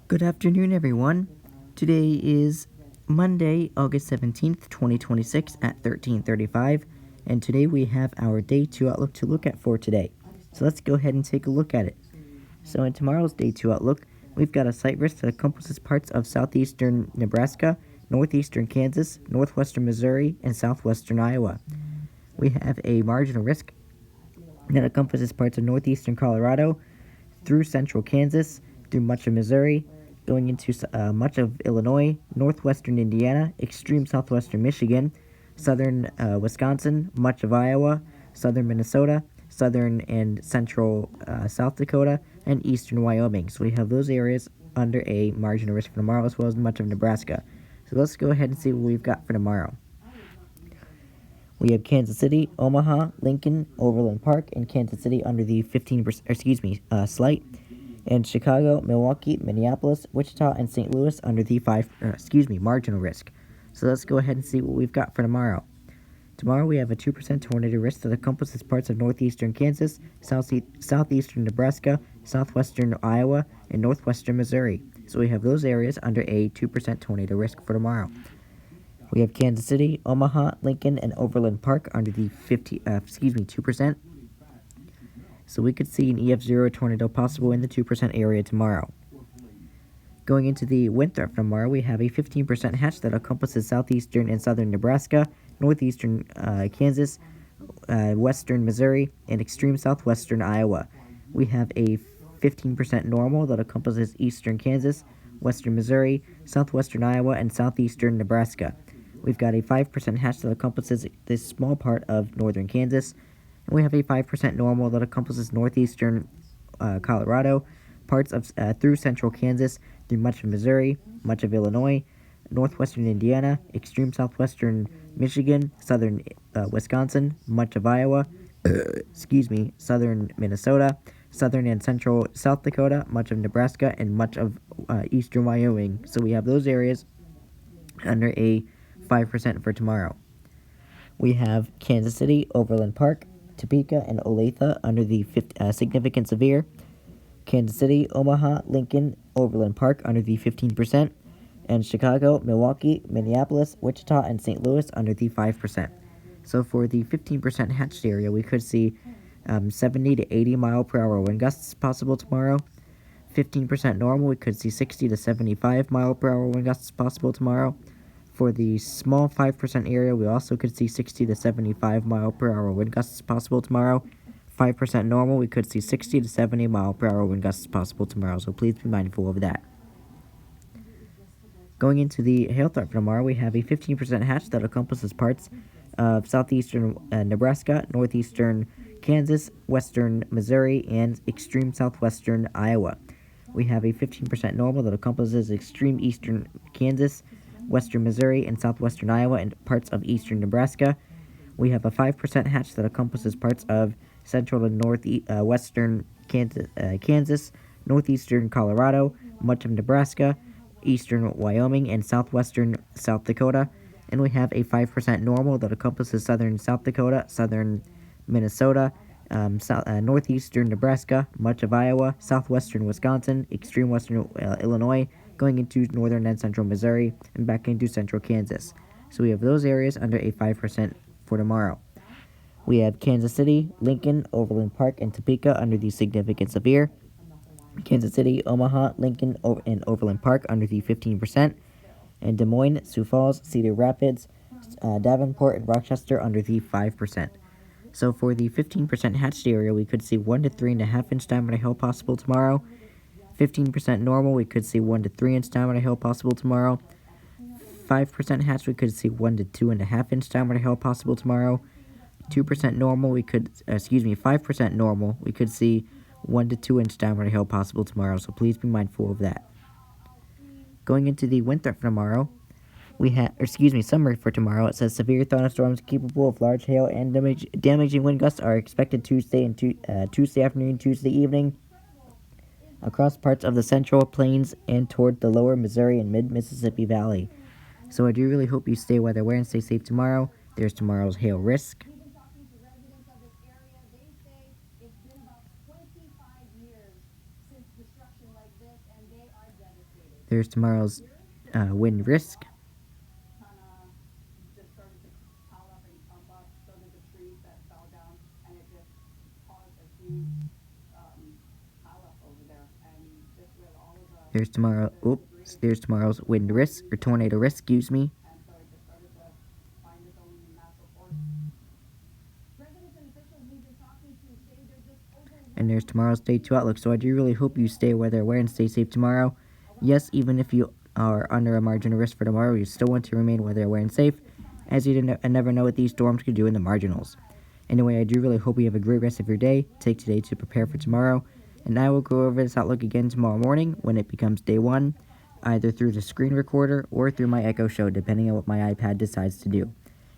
Good afternoon, everyone. Today is Monday, August 17th, 2026 at 13:35, and today we have our Day 2 outlook to look at for today. So let's go ahead and take a look at it. So in tomorrow's Day 2 outlook, we've got a slight risk that encompasses parts of southeastern Nebraska, northeastern Kansas, northwestern Missouri, and southwestern Iowa. We have a marginal risk that encompasses parts of northeastern Colorado, through central Kansas, through much of Missouri, going into much of Illinois, northwestern Indiana, extreme southwestern Michigan, southern Wisconsin, much of Iowa, southern Minnesota, southern and central South Dakota, and eastern Wyoming. So we have those areas under a margin of risk for tomorrow, as well as much of Nebraska. So let's go ahead and see what we've got for tomorrow. We have Kansas City, Omaha, Lincoln, Overland Park, and Kansas City under the 15%, slight, and Chicago, Milwaukee, Minneapolis, Wichita, and St. Louis under the marginal risk. So let's go ahead and see what we've got for tomorrow. Tomorrow we have a 2% tornado risk that encompasses parts of northeastern Kansas, southeastern Nebraska, southwestern Iowa, and northwestern Missouri. So we have those areas under a 2% tornado risk for tomorrow. We have Kansas City, Omaha, Lincoln, and Overland Park under the 2%. So we could see an EF0 tornado possible in the 2% area tomorrow. Going into the wind threat for tomorrow, we have a 15% hatch that encompasses southeastern and southern Nebraska, northeastern Kansas, western Missouri, and extreme southwestern Iowa. We have a 15% normal that encompasses eastern Kansas, western Missouri, southwestern Iowa, and southeastern Nebraska. We've got a 5% hatch that encompasses this small part of northern Kansas, and we have a 5% normal that encompasses northeastern Colorado, parts of through central Kansas, through much of Missouri, much of Illinois, northwestern Indiana, extreme southwestern Michigan, southern Wisconsin, much of Iowa, southern Minnesota, southern and central South Dakota, much of Nebraska, and much of eastern Wyoming. So we have those areas under a 5% for tomorrow. We have Kansas City, Overland Park, Topeka, and Olathe under the significant severe. Kansas City, Omaha, Lincoln, Overland Park under the 15%, and Chicago, Milwaukee, Minneapolis, Wichita, and St. Louis under the 5%. So for the 15% hatched area, we could see 70 to 80 mile per hour wind gusts possible tomorrow. 15% normal, we could see 60 to 75 mile per hour wind gusts possible tomorrow. For the small 5% area, we also could see 60 to 75 mile per hour wind gusts possible tomorrow. 5% normal, we could see 60 to 70 mile per hour wind gusts possible tomorrow, so please be mindful of that. Going into the hail threat for tomorrow, we have a 15% hatch that encompasses parts of southeastern Nebraska, northeastern Kansas, western Missouri, and extreme southwestern Iowa. We have a 15% normal that encompasses extreme eastern Kansas, western Missouri, and southwestern Iowa, and parts of eastern Nebraska. We have a 5% hatch that encompasses parts of central and northwestern Kansas, northeastern Colorado, much of Nebraska, eastern Wyoming, and southwestern South Dakota. And we have a 5% normal that encompasses southern South Dakota, southern Minnesota, northeastern Nebraska, much of Iowa, southwestern Wisconsin, extreme western Illinois, going into northern and central Missouri, and back into central Kansas. So we have those areas under a 5% for tomorrow. We have Kansas City, Lincoln, Overland Park, and Topeka under the significant severe. Kansas City, Omaha, Lincoln, and Overland Park under the 15%. And Des Moines, Sioux Falls, Cedar Rapids, Davenport, and Rochester under the 5%. So for the 15% hatched area, we could see 1 to 3.5 inch diameter hail possible tomorrow. 15% normal, we could see 1 to 3 inch diameter hail possible tomorrow. 5% hatched, we could see 1 to 2.5 inch diameter hail possible tomorrow. 2% normal, 5% normal, we could see 1 to 2 inch diameter hail possible tomorrow, so please be mindful of that. Going into the wind threat for tomorrow, summary for tomorrow, it says severe thunderstorms capable of large hail and damaging wind gusts are expected Tuesday afternoon, Tuesday evening, across parts of the central plains and toward the lower Missouri and mid-Mississippi Valley. So I do really hope you stay weather-aware and stay safe tomorrow. There's tomorrow's hail risk. There's tomorrow's wind risk. There's tomorrow's wind risk, or tornado risk, excuse me. And there's tomorrow's Day 2 outlook. So I do really hope you stay weather aware and stay safe tomorrow. Yes, even if you are under a margin of risk for tomorrow, you still want to remain weather aware and safe, as you never know what these storms could do in the marginals. Anyway, I do really hope you have a great rest of your day. Take today to prepare for tomorrow. And I will go over this outlook again tomorrow morning when it becomes Day 1, either through the screen recorder or through my Echo Show, depending on what my iPad decides to do.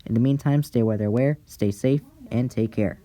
In the meantime, stay weather aware, stay safe, and take care.